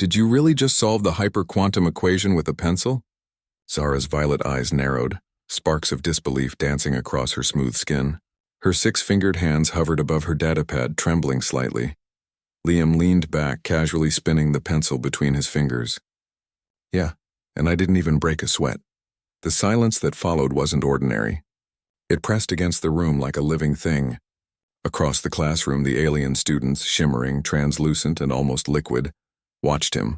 Did you really just solve the hyperquantum equation with a pencil? Zara's violet eyes narrowed, sparks of disbelief dancing across her smooth skin. Her six-fingered hands hovered above her datapad, trembling slightly. Liam leaned back, casually spinning the pencil between his fingers. Yeah, and I didn't even break a sweat. The silence that followed wasn't ordinary. It pressed against the room like a living thing. Across the classroom, the alien students, shimmering, translucent, and almost liquid, watched him,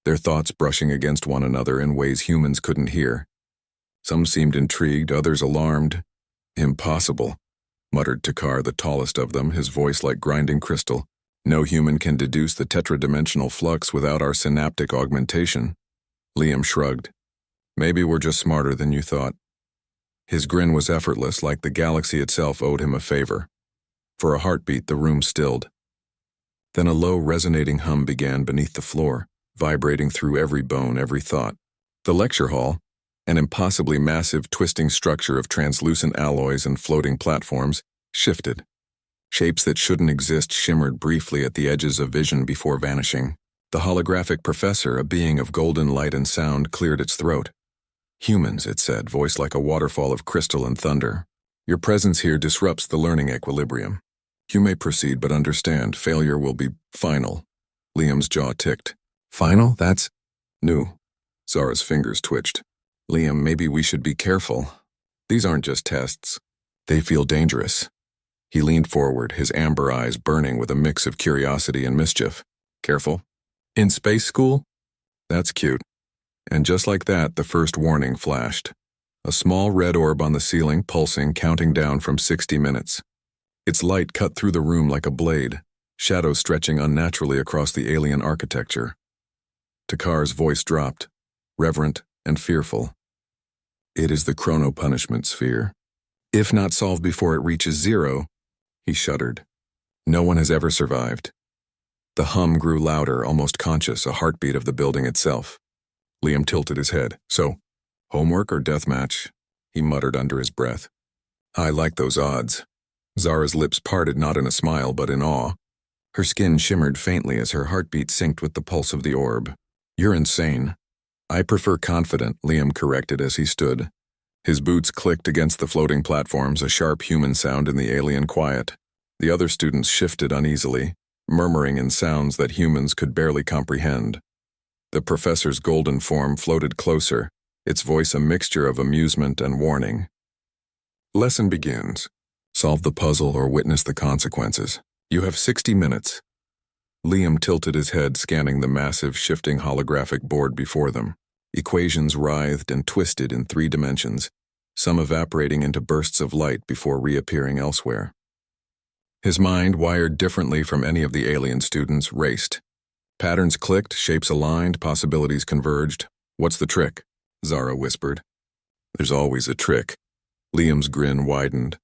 their thoughts brushing against one another in ways humans couldn't hear. Some seemed intrigued, others alarmed. Impossible, muttered Takar, the tallest of them, his voice like grinding crystal. No human can deduce the tetradimensional flux without our synaptic augmentation. Liam shrugged. Maybe we're just smarter than you thought. His grin was effortless, like the galaxy itself owed him a favor. For a heartbeat, the room stilled. Then a low, resonating hum began beneath the floor, vibrating through every bone, every thought. The lecture hall, an impossibly massive, twisting structure of translucent alloys and floating platforms, shifted. Shapes that shouldn't exist shimmered briefly at the edges of vision before vanishing. The holographic professor, a being of golden light and sound, cleared its throat. Humans, it said, voiced like a waterfall of crystal and thunder. Your presence here disrupts the learning equilibrium. You may proceed, but understand, failure will be final. Liam's jaw ticked. Final? That's new. Zara's fingers twitched. Liam, maybe we should be careful. These aren't just tests. They feel dangerous. He leaned forward, his amber eyes burning with a mix of curiosity and mischief. Careful? In space school? That's cute. And just like that, the first warning flashed. A small red orb on the ceiling, pulsing, counting down from 60 minutes. Its light cut through the room like a blade, shadows stretching unnaturally across the alien architecture. Takar's voice dropped, reverent and fearful. It is the chrono-punishment sphere. If not solved before it reaches zero, he shuddered. No one has ever survived. The hum grew louder, almost conscious, a heartbeat of the building itself. Liam tilted his head. So, homework or deathmatch? He muttered under his breath. I like those odds. Zara's lips parted not in a smile but in awe. Her skin shimmered faintly as her heartbeat synced with the pulse of the orb. You're insane. I prefer confident, Liam corrected as he stood. His boots clicked against the floating platforms, a sharp human sound in the alien quiet. The other students shifted uneasily, murmuring in sounds that humans could barely comprehend. The professor's golden form floated closer, its voice a mixture of amusement and warning. Lesson begins. Solve the puzzle or witness the consequences. You have 60 minutes. Liam tilted his head, scanning the massive, shifting holographic board before them. Equations writhed and twisted in 3 dimensions, some evaporating into bursts of light before reappearing elsewhere. His mind, wired differently from any of the alien students, raced. Patterns clicked, shapes aligned, possibilities converged. What's the trick? Zara whispered. There's always a trick. Liam's grin widened.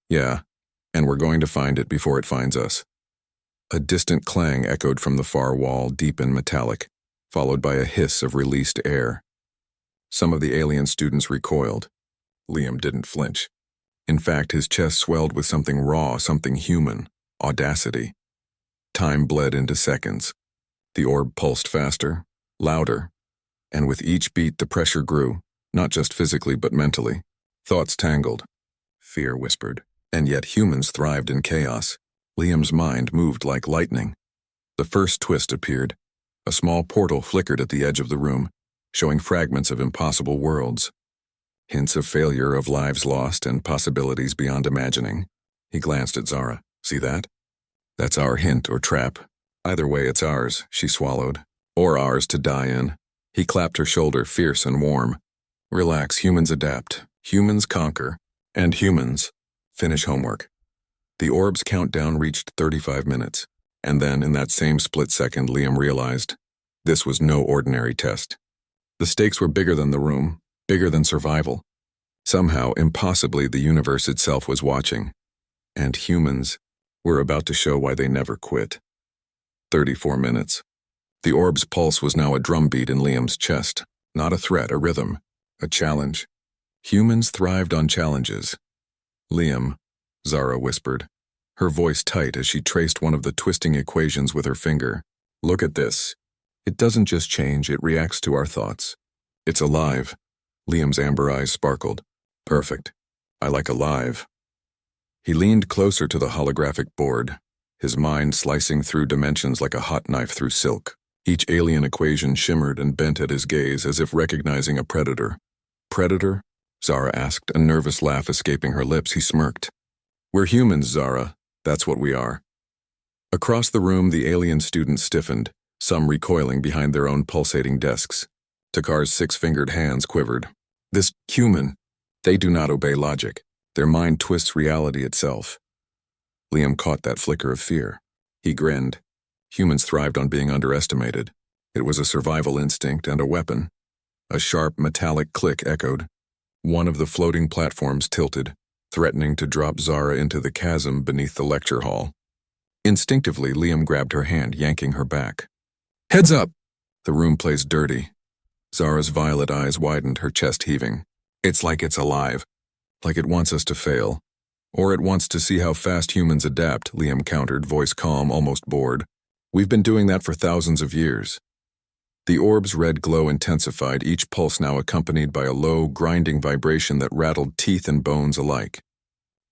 Yeah, and we're going to find it before it finds us. A distant clang echoed from the far wall, deep and metallic, followed by a hiss of released air. Some of the alien students recoiled. Liam didn't flinch. In fact, his chest swelled with something raw, something human, audacity. Time bled into seconds. The orb pulsed faster, louder, and with each beat the pressure grew, not just physically but mentally. Thoughts tangled. Fear whispered. And yet humans thrived in chaos. Liam's mind moved like lightning. The first twist appeared. A small portal flickered at the edge of the room, showing fragments of impossible worlds. Hints of failure, of lives lost, and possibilities beyond imagining. He glanced at Zara. See that? That's our hint or trap. Either way, it's ours, she swallowed. Or ours to die in. He clapped her shoulder, fierce and warm. Relax, humans adapt. Humans conquer. And humans finish homework. The orb's countdown reached 35 minutes, and then in that same split second Liam realized this was no ordinary test. The stakes were bigger than the room, bigger than survival. Somehow, impossibly, the universe itself was watching, and humans were about to show why they never quit. 34 minutes. The orb's pulse was now a drumbeat in Liam's chest, not a threat, a rhythm, a challenge. Humans thrived on challenges. Liam, Zara whispered, her voice tight as she traced one of the twisting equations with her finger. Look at this. It doesn't just change, it reacts to our thoughts. It's alive. Liam's amber eyes sparkled. Perfect. I like alive. He leaned closer to the holographic board, his mind slicing through dimensions like a hot knife through silk. Each alien equation shimmered and bent at his gaze as if recognizing a predator. Predator? Zara asked, a nervous laugh escaping her lips. He smirked. We're humans, Zara. That's what we are. Across the room, the alien students stiffened, some recoiling behind their own pulsating desks. Takar's six-fingered hands quivered. This human, they do not obey logic. Their mind twists reality itself. Liam caught that flicker of fear. He grinned. Humans thrived on being underestimated. It was a survival instinct and a weapon. A sharp, metallic click echoed. One of the floating platforms tilted, threatening to drop Zara into the chasm beneath the lecture hall. Instinctively, Liam grabbed her hand, yanking her back. Heads up! The room plays dirty. Zara's violet eyes widened, her chest heaving. It's like it's alive. Like it wants us to fail. Or it wants to see how fast humans adapt, Liam countered, voice calm, almost bored. We've been doing that for thousands of years. The orb's red glow intensified, each pulse now accompanied by a low, grinding vibration that rattled teeth and bones alike.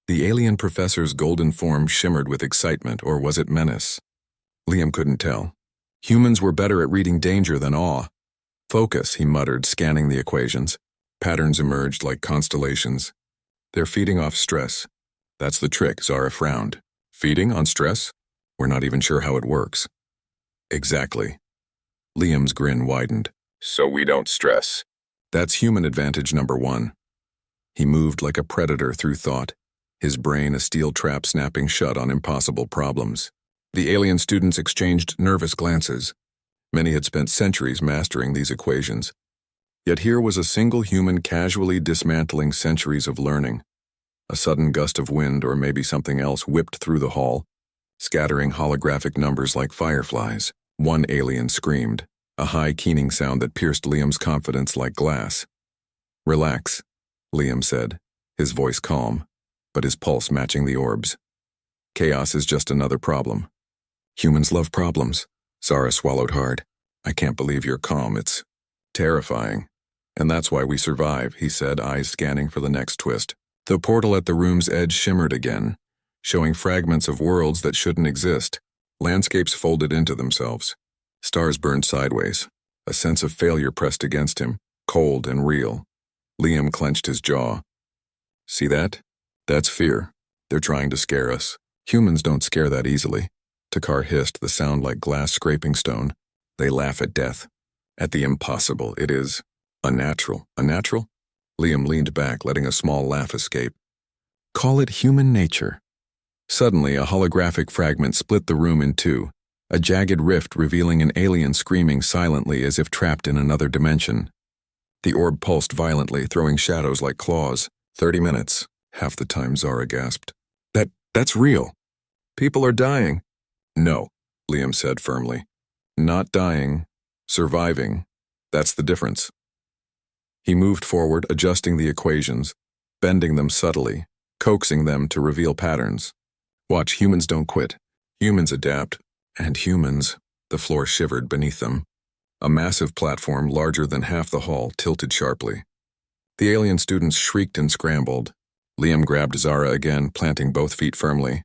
The alien professor's golden form shimmered with excitement, or was it menace? Liam couldn't tell. Humans were better at reading danger than awe. Focus, he muttered, scanning the equations. Patterns emerged like constellations. They're feeding off stress. That's the trick, Zara frowned. Feeding on stress? We're not even sure how it works. Exactly. Liam's grin widened. So we don't stress. That's human advantage number one. He moved like a predator through thought, his brain a steel trap snapping shut on impossible problems. The alien students exchanged nervous glances. Many had spent centuries mastering these equations. Yet here was a single human casually dismantling centuries of learning. A sudden gust of wind, or maybe something else, whipped through the hall, scattering holographic numbers like fireflies. One alien screamed, a high keening sound that pierced Liam's confidence like glass. Relax, Liam said, his voice calm, but his pulse matching the orb's. Chaos is just another problem. Humans love problems. Zara swallowed hard. I can't believe you're calm. It's terrifying. And that's why we survive, he said, eyes scanning for the next twist. The portal at the room's edge shimmered again, showing fragments of worlds that shouldn't exist. Landscapes folded into themselves. Stars burned sideways. A sense of failure pressed against him, cold and real. Liam clenched his jaw. See that? That's fear. They're trying to scare us. Humans don't scare that easily. Takar hissed, the sound like glass scraping stone. They laugh at death. At the impossible. It is unnatural. Unnatural? Liam leaned back, letting a small laugh escape. Call it human nature. Suddenly, a holographic fragment split the room in two, a jagged rift revealing an alien screaming silently as if trapped in another dimension. The orb pulsed violently, throwing shadows like claws. 30 minutes. Half the time, Zara gasped. That's real. People are dying. No, Liam said firmly. Not dying. Surviving. That's the difference. He moved forward, adjusting the equations, bending them subtly, coaxing them to reveal patterns. Watch, humans don't quit. Humans adapt. And humans, the floor shivered beneath them. A massive platform, larger than half the hall, tilted sharply. The alien students shrieked and scrambled. Liam grabbed Zara again, planting both feet firmly.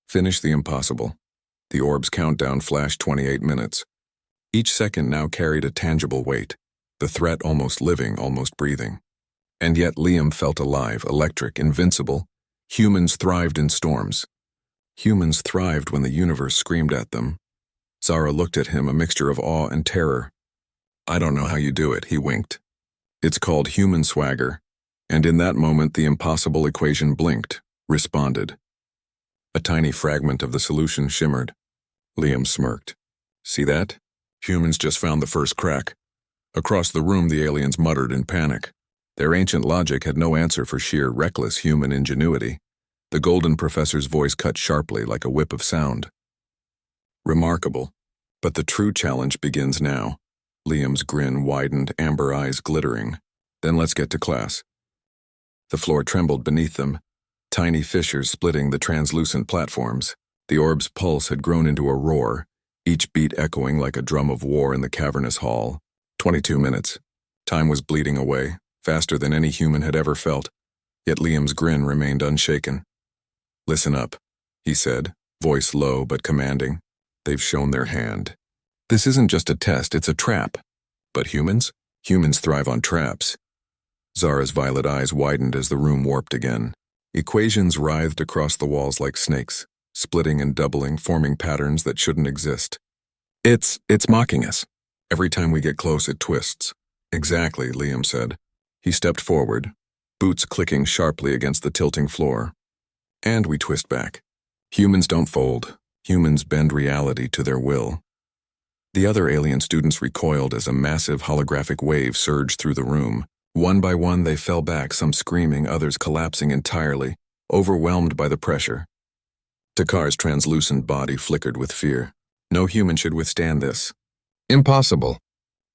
Finish the impossible. The orb's countdown flashed 28 minutes. Each second now carried a tangible weight, the threat almost living, almost breathing. And yet Liam felt alive, electric, invincible. Humans thrived in storms. Humans thrived when the universe screamed at them. Zara looked at him, a mixture of awe and terror. I don't know how you do it, he winked. It's called human swagger. And in that moment, the impossible equation blinked, responded. A tiny fragment of the solution shimmered. Liam smirked. See that? Humans just found the first crack. Across the room, the aliens muttered in panic. Their ancient logic had no answer for sheer, reckless human ingenuity. The golden professor's voice cut sharply like a whip of sound. Remarkable. But the true challenge begins now. Liam's grin widened, amber eyes glittering. Then let's get to class. The floor trembled beneath them, tiny fissures splitting the translucent platforms. The orb's pulse had grown into a roar, each beat echoing like a drum of war in the cavernous hall. 22 minutes. Time was bleeding away, faster than any human had ever felt, yet Liam's grin remained unshaken. "Listen up," he said, voice low but commanding. "They've shown their hand. This isn't just a test, it's a trap. But humans? Humans thrive on traps." Zara's violet eyes widened as the room warped again. Equations writhed across the walls like snakes, splitting and doubling, forming patterns that shouldn't exist. It's mocking us. Every time we get close, it twists." "Exactly," Liam said. He stepped forward, boots clicking sharply against the tilting floor. "And we twist back. Humans don't fold. Humans bend reality to their will." The other alien students recoiled as a massive holographic wave surged through the room. One by one they fell back, some screaming, others collapsing entirely, overwhelmed by the pressure. Takar's translucent body flickered with fear. No human should withstand this. "Impossible."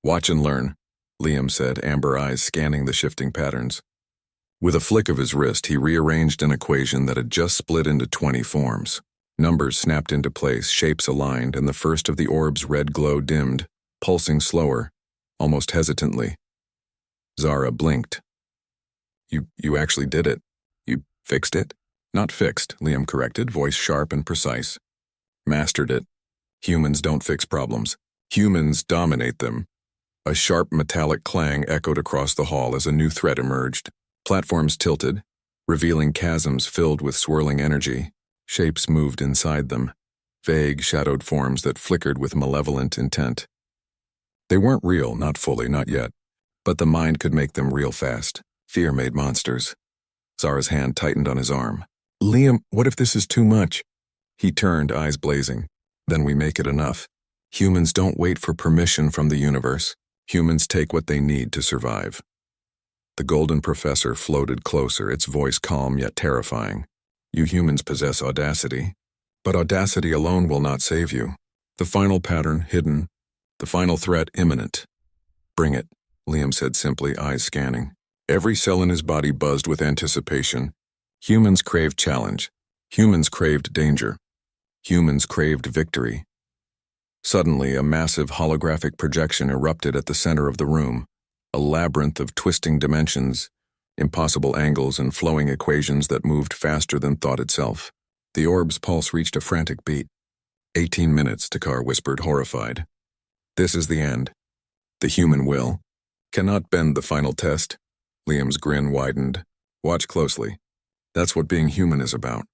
"Watch and learn," Liam said, amber eyes scanning the shifting patterns. With a flick of his wrist, he rearranged an equation that had just split into 20 forms. Numbers snapped into place, shapes aligned, and the first of the orb's red glow dimmed, pulsing slower, almost hesitantly. Zara blinked. You actually did it. You fixed it?" "Not fixed," Liam corrected, voice sharp and precise. "Mastered it. Humans don't fix problems. Humans dominate them." A sharp metallic clang echoed across the hall as a new threat emerged. Platforms tilted, revealing chasms filled with swirling energy. Shapes moved inside them, vague, shadowed forms that flickered with malevolent intent. They weren't real, not fully, not yet, but the mind could make them real fast. Fear made monsters. Zara's hand tightened on his arm. "Liam, what if this is too much?" He turned, eyes blazing. "Then we make it enough. Humans don't wait for permission from the universe. Humans take what they need to survive." The golden professor floated closer, its voice calm yet terrifying. "You humans possess audacity, but audacity alone will not save you. The final pattern hidden, the final threat imminent." "Bring it," Liam said simply, eyes scanning. Every cell in his body buzzed with anticipation. Humans craved challenge. Humans craved danger. Humans craved victory. Suddenly, a massive holographic projection erupted at the center of the room, a labyrinth of twisting dimensions, impossible angles and flowing equations that moved faster than thought itself. The orb's pulse reached a frantic beat. 18 minutes, Takar whispered, horrified. "This is the end. The human will cannot bend the final test." Liam's grin widened. "Watch closely. That's what being human is about.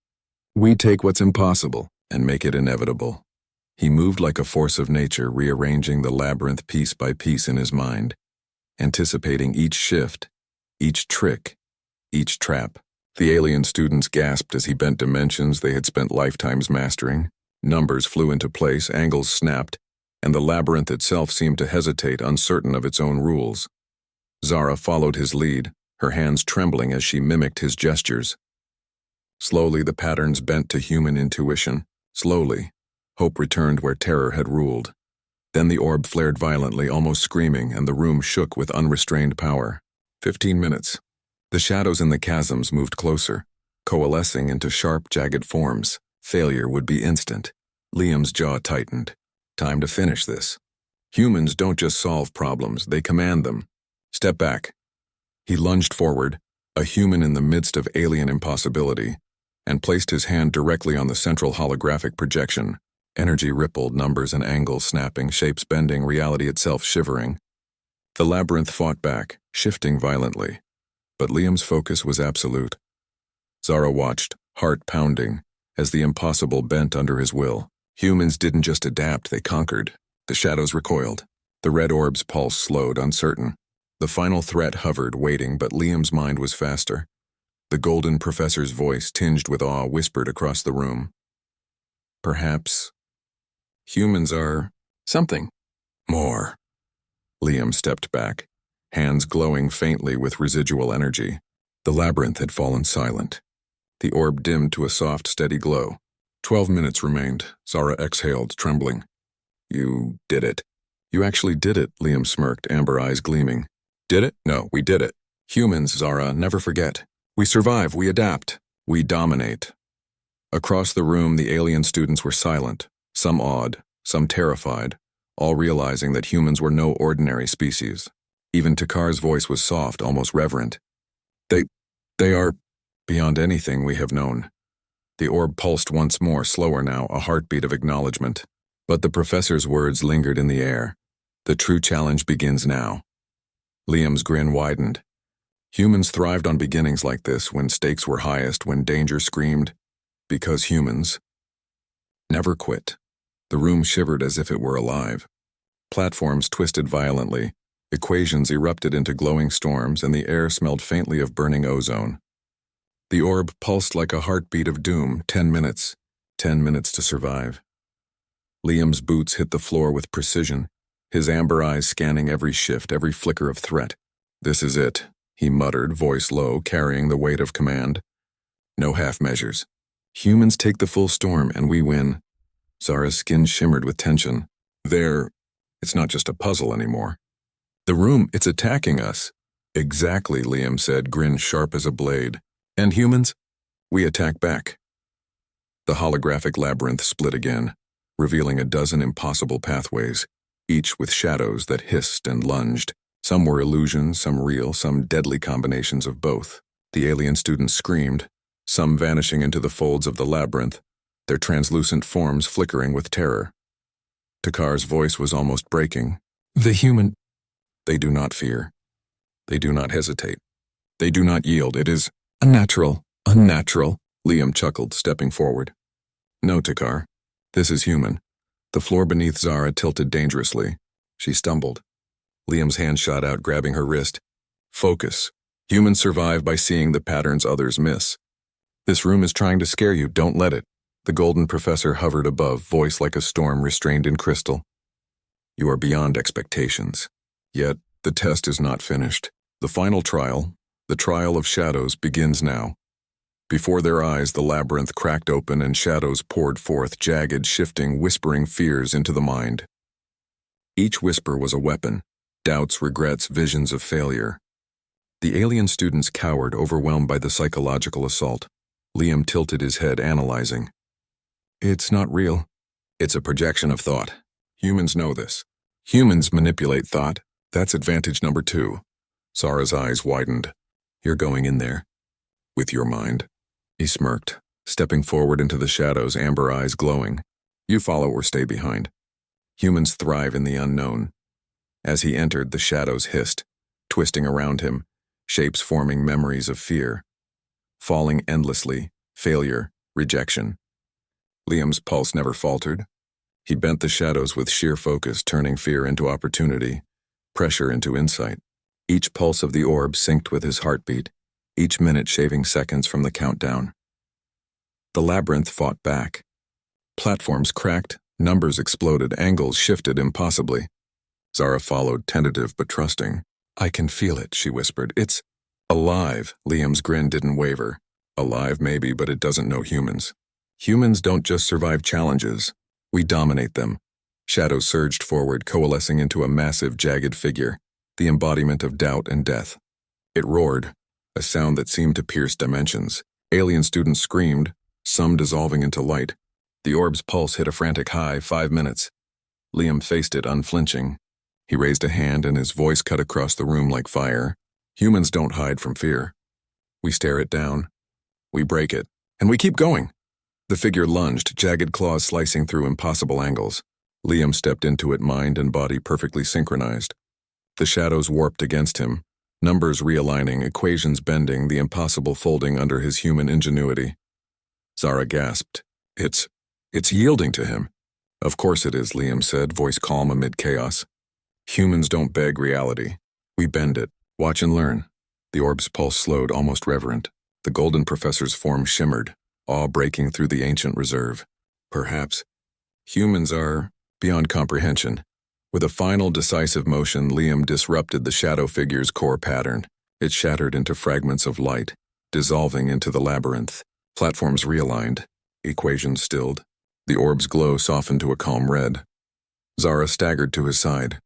We take what's impossible and make it inevitable." He moved like a force of nature, rearranging the labyrinth piece by piece in his mind, anticipating each shift, each trick, each trap. The alien students gasped as he bent dimensions they had spent lifetimes mastering. Numbers flew into place, angles snapped, and the labyrinth itself seemed to hesitate, uncertain of its own rules. Zara followed his lead, her hands trembling as she mimicked his gestures. Slowly the patterns bent to human intuition. Slowly, hope returned where terror had ruled. Then the orb flared violently, almost screaming, and the room shook with unrestrained power. 15 minutes. The shadows in the chasms moved closer, coalescing into sharp, jagged forms. Failure would be instant. Liam's jaw tightened. Time to finish this. Humans don't just solve problems, they command them. Step back. He lunged forward, a human in the midst of alien impossibility, and placed his hand directly on the central holographic projection. Energy rippled, numbers and angles snapping, shapes bending, reality itself shivering. The labyrinth fought back, shifting violently, but Liam's focus was absolute. Zara watched, heart pounding, as the impossible bent under his will. Humans didn't just adapt, they conquered. The shadows recoiled. The red orb's pulse slowed, uncertain. The final threat hovered, waiting, but Liam's mind was faster. The golden professor's voice, tinged with awe, whispered across the room. "Perhaps humans are something more." Liam stepped back, hands glowing faintly with residual energy. The labyrinth had fallen silent. The orb dimmed to a soft, steady glow. 12 minutes remained. Zara exhaled, trembling. "You did it." "You actually did it," Liam smirked, amber eyes gleaming. "Did it? No, we did it. Humans, Zara, never forget. We survive, we adapt, we dominate." Across the room, the alien students were silent, some awed, some terrified, all realizing that humans were no ordinary species. Even Takar's voice was soft, almost reverent. They are beyond anything we have known. The orb pulsed once more, slower now, a heartbeat of acknowledgement. But the professor's words lingered in the air. The true challenge begins now. Liam's grin widened. Humans thrived on beginnings like this, when stakes were highest, when danger screamed, because humans never quit. The room shivered as if it were alive. Platforms twisted violently, equations erupted into glowing storms, and the air smelled faintly of burning ozone. The orb pulsed like a heartbeat of doom. 10 minutes. 10 minutes to survive. Liam's boots hit the floor with precision, his amber eyes scanning every shift, every flicker of threat. "This is it," he muttered, voice low, carrying the weight of command. "No half measures. Humans take the full storm, and we win." Zara's skin shimmered with tension. It's not just a puzzle anymore. The room, it's attacking us. "Exactly," Liam said, grin sharp as a blade. "And humans? We attack back." The holographic labyrinth split again, revealing a dozen impossible pathways, each with shadows that hissed and lunged. Some were illusions, some real, some deadly combinations of both. The alien students screamed, some vanishing into the folds of the labyrinth, their translucent forms flickering with terror. Takar's voice was almost breaking. They do not fear. They do not hesitate. They do not yield. It is unnatural. Unnatural, Liam chuckled, stepping forward. "No, Takar. This is human." The floor beneath Zara tilted dangerously. She stumbled. Liam's hand shot out, grabbing her wrist. "Focus. Humans survive by seeing the patterns others miss. This room is trying to scare you. Don't let it." The golden professor hovered above, voice like a storm restrained in crystal. "You are beyond expectations. Yet, the test is not finished. The final trial, the trial of shadows, begins now." Before their eyes, the labyrinth cracked open and shadows poured forth, jagged, shifting, whispering fears into the mind. Each whisper was a weapon, doubts, regrets, visions of failure. The alien students cowered, overwhelmed by the psychological assault. Liam tilted his head, analyzing. "It's not real. It's a projection of thought. Humans know this. Humans manipulate thought. That's advantage number 2. Zara's eyes widened. "You're going in there. With your mind." He smirked, stepping forward into the shadows, amber eyes glowing. "You follow or stay behind. Humans thrive in the unknown." As he entered, the shadows hissed, twisting around him, shapes forming memories of fear. Falling endlessly, failure, rejection. Liam's pulse never faltered. He bent the shadows with sheer focus, turning fear into opportunity, pressure into insight. Each pulse of the orb synced with his heartbeat, each minute shaving seconds from the countdown. The labyrinth fought back. Platforms cracked, numbers exploded, angles shifted impossibly. Zara followed, tentative but trusting. "I can feel it," she whispered. "It's alive." Liam's grin didn't waver. "Alive maybe, but it doesn't know humans. Humans don't just survive challenges. We dominate them." Shadows surged forward, coalescing into a massive, jagged figure, the embodiment of doubt and death. It roared, a sound that seemed to pierce dimensions. Alien students screamed, some dissolving into light. The orb's pulse hit a frantic high. 5 minutes. Liam faced it, unflinching. He raised a hand and his voice cut across the room like fire. "Humans don't hide from fear. We stare it down. We break it. And we keep going." The figure lunged, jagged claws slicing through impossible angles. Liam stepped into it, mind and body perfectly synchronized. The shadows warped against him, numbers realigning, equations bending, the impossible folding under his human ingenuity. Zara gasped. It's yielding to him." "Of course it is," Liam said, voice calm amid chaos. "Humans don't beg reality. We bend it. Watch and learn." The orb's pulse slowed, almost reverent. The golden professor's form shimmered, awe breaking through the ancient reserve. "Perhaps humans are beyond comprehension." With a final decisive motion, Liam disrupted the shadow figure's core pattern. It shattered into fragments of light, dissolving into the labyrinth. Platforms realigned, equations stilled. The orb's glow softened to a calm red. Zara staggered to his side.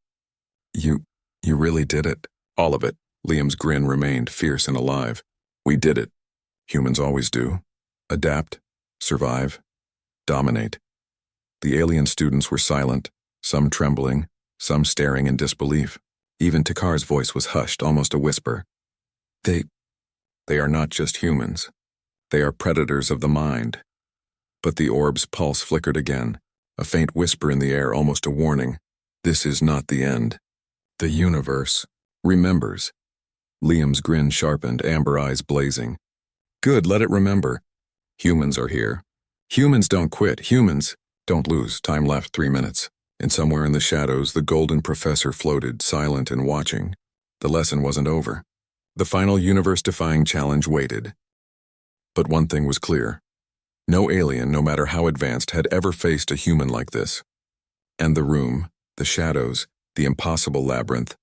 You really did it." "All of it." Liam's grin remained fierce and alive. "We did it. Humans always do. Adapt, survive, dominate." The alien students were silent, some trembling, some staring in disbelief. Even Takar's voice was hushed, almost a whisper. They are not just humans. They are predators of the mind. But the orb's pulse flickered again, a faint whisper in the air, almost a warning. This is not the end. The universe remembers. Liam's grin sharpened, amber eyes blazing. Good, let it remember. Humans are here. Humans don't quit. Humans don't lose. Time left 3 minutes. And somewhere in the shadows, the golden professor floated, silent and watching. The lesson wasn't over. The final universe-defying challenge waited. But one thing was clear. No alien, no matter how advanced, had ever faced a human like this. And the room, the shadows, the impossible labyrinth,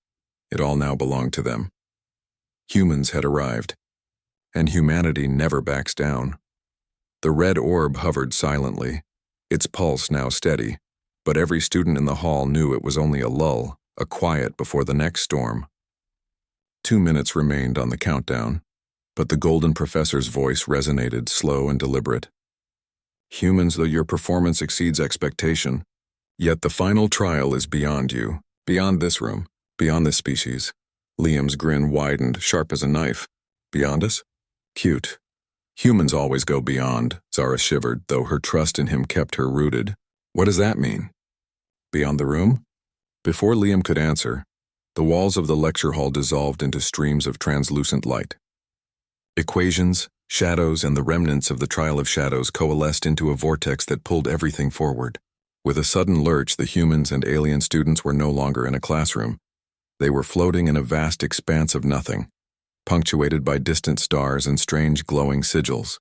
it all now belonged to them. Humans had arrived. And humanity never backs down. The red orb hovered silently, its pulse now steady, but every student in the hall knew it was only a lull, a quiet before the next storm. 2 minutes remained on the countdown, but the golden professor's voice resonated, slow and deliberate. Humans, though your performance exceeds expectation, yet the final trial is beyond you, beyond this room, beyond this species. Liam's grin widened, sharp as a knife. Beyond us? Cute. Humans always go beyond, Zara shivered, though her trust in him kept her rooted. What does that mean? Beyond the room? Before Liam could answer, the walls of the lecture hall dissolved into streams of translucent light. Equations, shadows, and the remnants of the Trial of Shadows coalesced into a vortex that pulled everything forward. With a sudden lurch, the humans and alien students were no longer in a classroom. They were floating in a vast expanse of nothing, punctuated by distant stars and strange glowing sigils.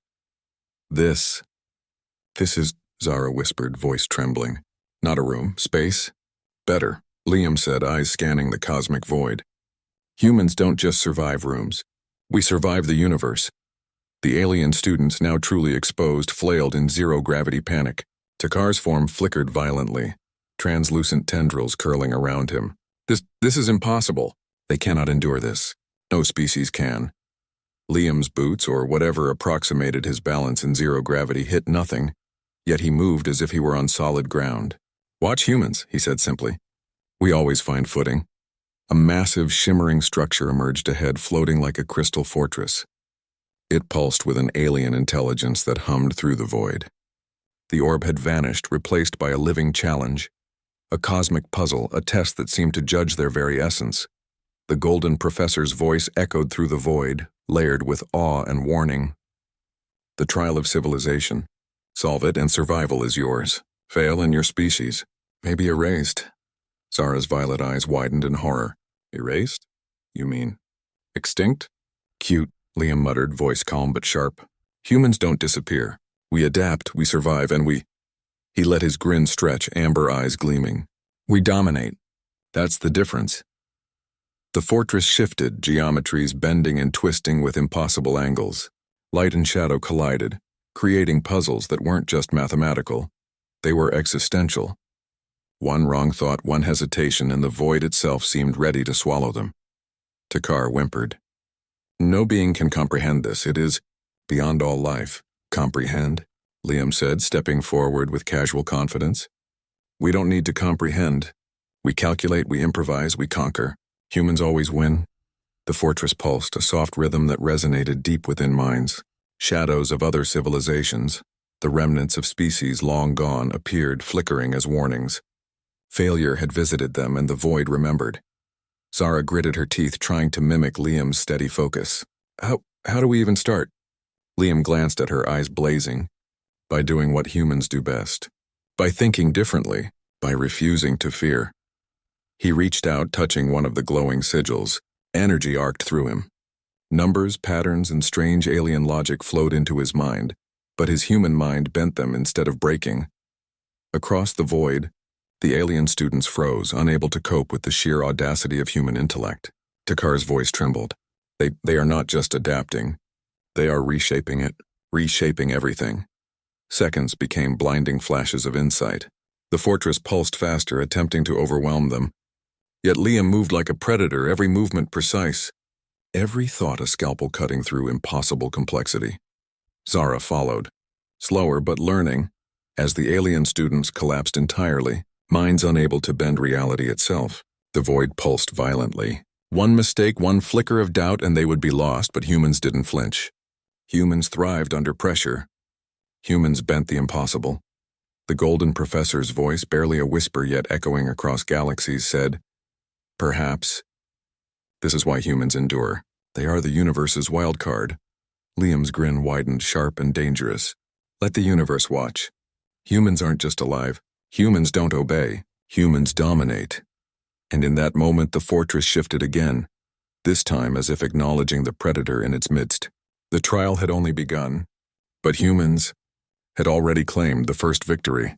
This is, Zara whispered, voice trembling. Not a room, space? Better, Liam said, eyes scanning the cosmic void. Humans don't just survive rooms. We survive the universe. The alien students, now truly exposed, flailed in zero-gravity panic. Takar's form flickered violently, translucent tendrils curling around him. This is impossible. They cannot endure this. No species can. Liam's boots, or whatever approximated his balance in zero gravity, hit nothing, yet he moved as if he were on solid ground. Watch humans, he said simply. We always find footing. A massive, shimmering structure emerged ahead, floating like a crystal fortress. It pulsed with an alien intelligence that hummed through the void. The orb had vanished, replaced by a living challenge, a cosmic puzzle, a test that seemed to judge their very essence. The golden professor's voice echoed through the void, layered with awe and warning. The trial of civilization. Solve it and survival is yours. Fail and your species may be erased. Zara's violet eyes widened in horror. Erased? You mean extinct? Cute, Liam muttered, voice calm but sharp. Humans don't disappear. We adapt, we survive, and we... He let his grin stretch, amber eyes gleaming. We dominate. That's the difference. The fortress shifted, geometries bending and twisting with impossible angles. Light and shadow collided, creating puzzles that weren't just mathematical. They were existential. One wrong thought, one hesitation, and the void itself seemed ready to swallow them. Takar whimpered. No being can comprehend this. It is beyond all life. Comprehend? Liam said, stepping forward with casual confidence. We don't need to comprehend. We calculate, we improvise, we conquer. Humans always win. The fortress pulsed, a soft rhythm that resonated deep within minds. Shadows of other civilizations, the remnants of species long gone, appeared, flickering as warnings. Failure had visited them, and the void remembered. Zara gritted her teeth, trying to mimic Liam's steady focus. How do we even start? Liam glanced at her, eyes blazing. By doing what humans do best. By thinking differently. By refusing to fear. He reached out, touching one of the glowing sigils. Energy arced through him. Numbers, patterns, and strange alien logic flowed into his mind, but his human mind bent them instead of breaking. Across the void, the alien students froze, unable to cope with the sheer audacity of human intellect. Takar's voice trembled. They are not just adapting. They are reshaping it, reshaping everything. Seconds became blinding flashes of insight. The fortress pulsed faster, attempting to overwhelm them. Yet Liam moved like a predator, every movement precise. Every thought a scalpel cutting through impossible complexity. Zara followed. Slower but learning. As the alien students collapsed entirely, minds unable to bend reality itself, the void pulsed violently. One mistake, one flicker of doubt, and they would be lost, but humans didn't flinch. Humans thrived under pressure. Humans bent the impossible. The golden professor's voice, barely a whisper yet echoing across galaxies, said, "Perhaps. This is why humans endure. They are the universe's wild card." Liam's grin widened, sharp and dangerous. "Let the universe watch. Humans aren't just alive. Humans don't obey. Humans dominate." And in that moment the fortress shifted again, this time as if acknowledging the predator in its midst. The trial had only begun, but humans had already claimed the first victory.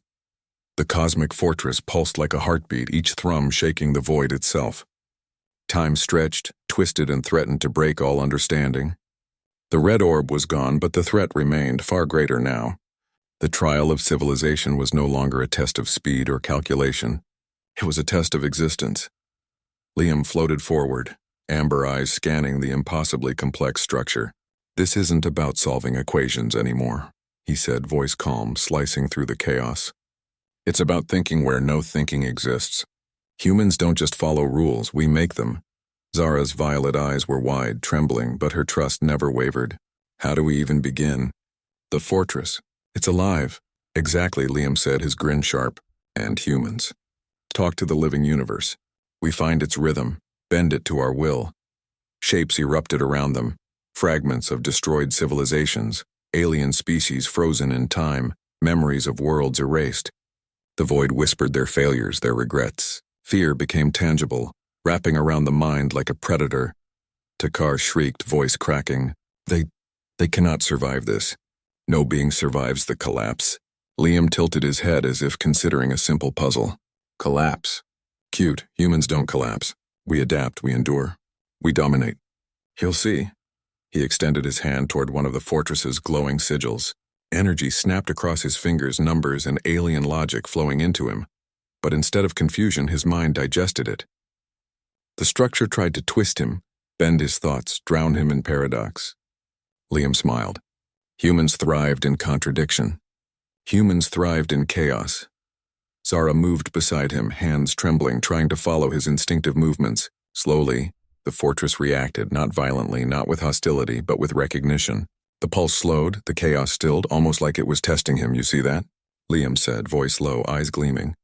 The cosmic fortress pulsed like a heartbeat, each thrum shaking the void itself. Time stretched, twisted, and threatened to break all understanding. The red orb was gone, but the threat remained, far greater now. The trial of civilization was no longer a test of speed or calculation. It was a test of existence. Liam floated forward, amber eyes scanning the impossibly complex structure. "This isn't about solving equations anymore," he said, voice calm, slicing through the chaos. "It's about thinking where no thinking exists. Humans don't just follow rules, we make them." Zara's violet eyes were wide, trembling, but her trust never wavered. "How do we even begin?" "The fortress. It's alive." "Exactly," Liam said, his grin sharp. "And humans. Talk to the living universe. We find its rhythm, bend it to our will." Shapes erupted around them, fragments of destroyed civilizations, alien species frozen in time, memories of worlds erased. The void whispered their failures, their regrets. Fear became tangible, wrapping around the mind like a predator. Takar shrieked, voice cracking. They cannot survive this. No being survives the collapse." Liam tilted his head as if considering a simple puzzle. "Collapse. Cute. Humans don't collapse. We adapt, we endure. We dominate. You'll see." He extended his hand toward one of the fortress's glowing sigils. Energy snapped across his fingers, numbers and alien logic flowing into him. But instead of confusion, his mind digested it. The structure tried to twist him, bend his thoughts, drown him in paradox. Liam smiled. Humans thrived in contradiction. Humans thrived in chaos. Zara moved beside him, hands trembling, trying to follow his instinctive movements. Slowly, the fortress reacted, not violently, not with hostility, but with recognition. The pulse slowed, the chaos stilled, almost like it was testing him. "You see that?" Liam said, voice low, eyes gleaming.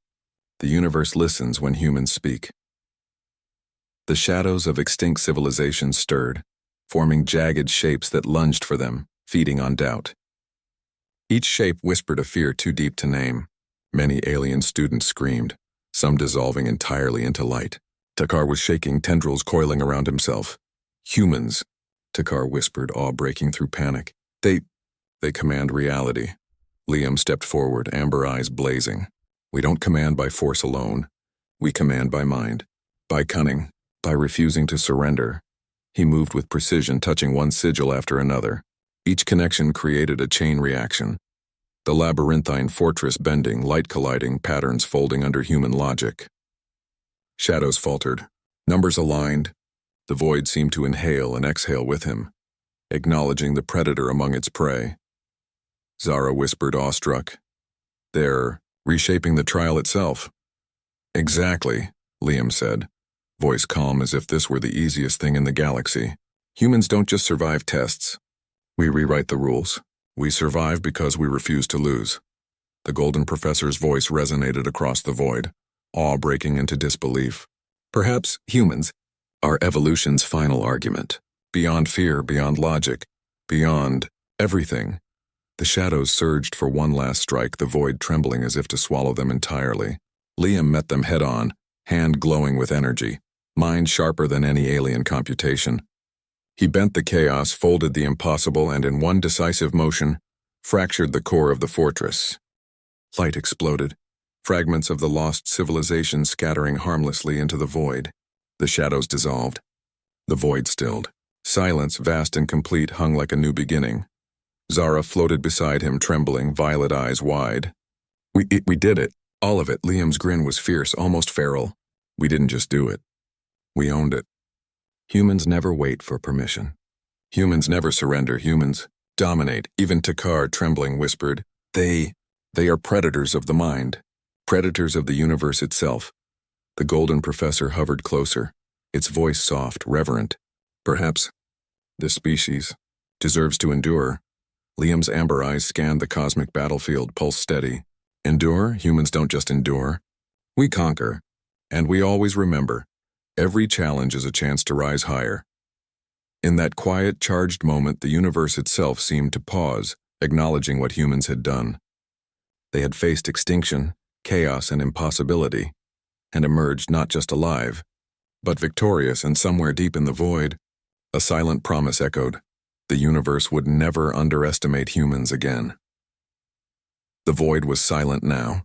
"The universe listens when humans speak." The shadows of extinct civilizations stirred, forming jagged shapes that lunged for them, feeding on doubt. Each shape whispered a fear too deep to name. Many alien students screamed, some dissolving entirely into light. Takar was shaking, tendrils coiling around himself. "Humans," Takar whispered, awe breaking through panic. They command reality." Liam stepped forward, amber eyes blazing. "We don't command by force alone. We command by mind, by cunning, by refusing to surrender." He moved with precision, touching one sigil after another. Each connection created a chain reaction. The labyrinthine fortress bending, light colliding, patterns folding under human logic. Shadows faltered. Numbers aligned. The void seemed to inhale and exhale with him, acknowledging the predator among its prey. Zara whispered, awestruck. "They're reshaping the trial itself." "Exactly," Liam said, voice calm as if this were the easiest thing in the galaxy. "Humans don't just survive tests. We rewrite the rules. We survive because we refuse to lose." The golden professor's voice resonated across the void, awe breaking into disbelief. "Perhaps humans are evolution's final argument. Beyond fear, beyond logic, beyond everything." The shadows surged for one last strike, the void trembling as if to swallow them entirely. Liam met them head-on, hand glowing with energy, mind sharper than any alien computation. He bent the chaos, folded the impossible, and in one decisive motion, fractured the core of the fortress. Light exploded, fragments of the lost civilization scattering harmlessly into the void. The shadows dissolved. The void stilled. Silence, vast and complete, hung like a new beginning. Zara floated beside him, trembling, violet eyes wide. We did it. All of it." Liam's grin was fierce, almost feral. "We didn't just do it. We owned it." Humans never wait for permission. Humans never surrender. Humans dominate. Even Takar, trembling, whispered, They They are predators of the mind, predators of the universe itself. The golden professor hovered closer, its voice soft, reverent. Perhaps this species deserves to endure. Liam's amber eyes scanned the cosmic battlefield, pulse steady. Endure? Humans don't just endure. We conquer. And we always remember, every challenge is a chance to rise higher. In that quiet, charged moment, the universe itself seemed to pause, acknowledging what humans had done. They had faced extinction, chaos, and impossibility, and emerged not just alive, but victorious, and somewhere deep in the void, a silent promise echoed. The universe would never underestimate humans again. The void was silent now,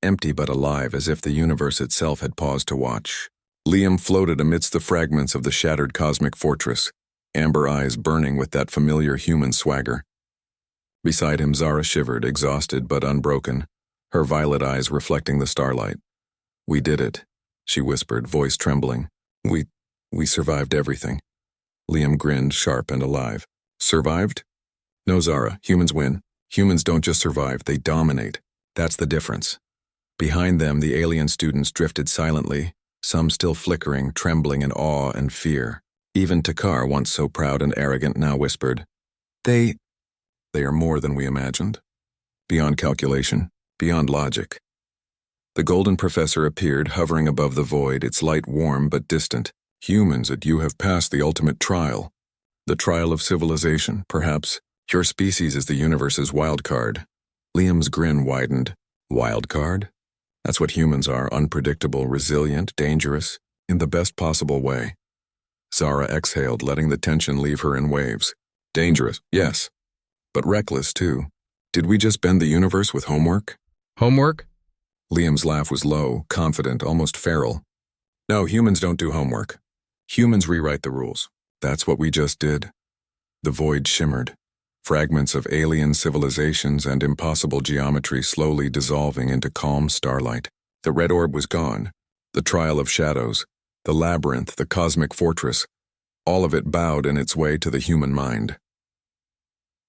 empty but alive, as if the universe itself had paused to watch. Liam floated amidst the fragments of the shattered cosmic fortress, amber eyes burning with that familiar human swagger. Beside him, Zara shivered, exhausted but unbroken, her violet eyes reflecting the starlight. "We did it," she whispered, voice trembling. We survived everything." Liam grinned, sharp and alive. "Survived? No, Zara, humans win. Humans don't just survive, they dominate. That's the difference." Behind them, the alien students drifted silently, some still flickering, trembling in awe and fear. Even Takar, once so proud and arrogant, now whispered, They are more than we imagined. Beyond calculation, beyond logic." The golden professor appeared, hovering above the void, its light warm but distant. "Humans, you have passed the ultimate trial. The trial of civilization, perhaps. Your species is the universe's wild card." Liam's grin widened. Wild card? That's what humans are, unpredictable, resilient, dangerous, in the best possible way. Zara exhaled, letting the tension leave her in waves. Dangerous, yes. But reckless, too. Did we just bend the universe with homework? Homework? Liam's laugh was low, confident, almost feral. No, humans don't do homework. Humans rewrite the rules. That's what we just did. The void shimmered, fragments of alien civilizations and impossible geometry slowly dissolving into calm starlight. The red orb was gone. The trial of shadows, the labyrinth, the cosmic fortress, all of it bowed in its way to the human mind.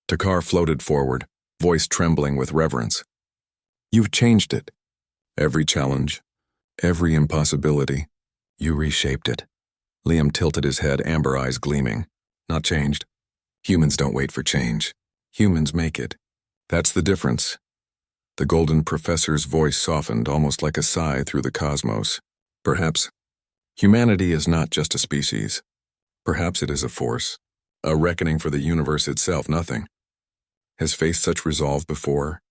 Takar floated forward, voice trembling with reverence. "You've changed it. Every challenge, every impossibility, you reshaped it." Liam tilted his head, amber eyes gleaming. "Not changed. Humans don't wait for change. Humans make it. That's the difference." The golden professor's voice softened, almost like a sigh through the cosmos. "Perhaps humanity is not just a species. Perhaps it is a force, a reckoning for the universe itself. Nothing has faced such resolve before."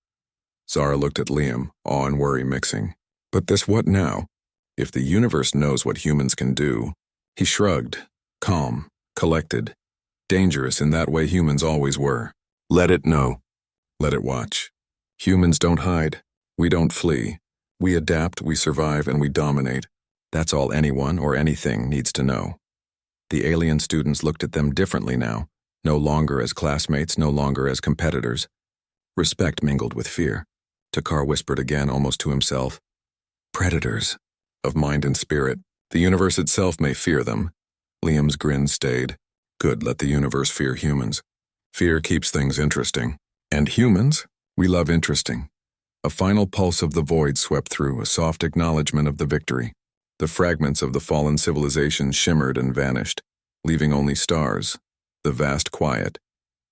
Zara looked at Liam, awe and worry mixing. "But this what now? If the universe knows what humans can do..." He shrugged, calm, collected, dangerous in that way humans always were. "Let it know. Let it watch. Humans don't hide. We don't flee. We adapt, we survive, and we dominate. That's all anyone or anything needs to know." The alien students looked at them differently now, no longer as classmates, no longer as competitors. Respect mingled with fear. Takar whispered again, almost to himself, "Predators of mind and spirit. The universe itself may fear them." Liam's grin stayed. "Good, let the universe fear humans. Fear keeps things interesting. And humans, we love interesting." A final pulse of the void swept through, a soft acknowledgement of the victory. The fragments of the fallen civilization shimmered and vanished, leaving only stars, the vast quiet,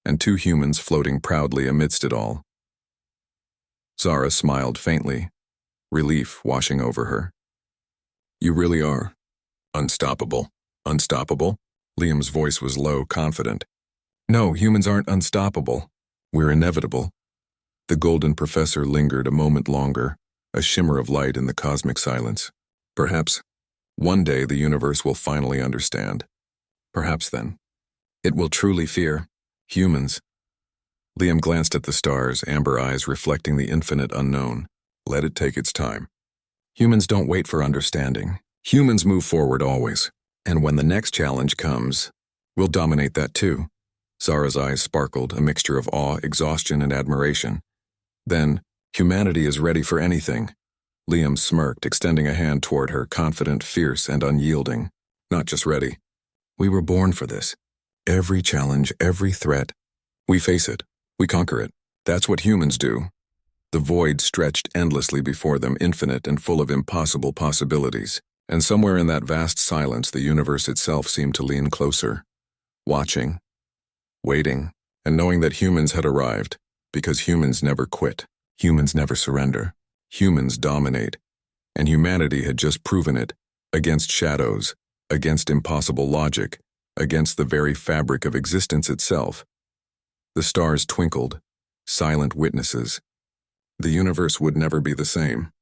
and two humans floating proudly amidst it all. Zara smiled faintly, relief washing over her. "You really are unstoppable." "Unstoppable?" Liam's voice was low, confident. "No, humans aren't unstoppable. We're inevitable." The golden professor lingered a moment longer, a shimmer of light in the cosmic silence. "Perhaps one day the universe will finally understand. Perhaps then it will truly fear humans." Liam glanced at the stars, amber eyes reflecting the infinite unknown. Let it take its time. Humans don't wait for understanding. Humans move forward always. And when the next challenge comes, we'll dominate that too. Zara's eyes sparkled, a mixture of awe, exhaustion, and admiration. Then, humanity is ready for anything. Liam smirked, extending a hand toward her, confident, fierce, and unyielding. Not just ready. We were born for this. Every challenge, every threat, we face it. We conquer it. That's what humans do. The void stretched endlessly before them, infinite and full of impossible possibilities. And somewhere in that vast silence, the universe itself seemed to lean closer, watching, waiting, and knowing that humans had arrived, because humans never quit, humans never surrender, humans dominate, and humanity had just proven it, against shadows, against impossible logic, against the very fabric of existence itself. The stars twinkled, silent witnesses. The universe would never be the same.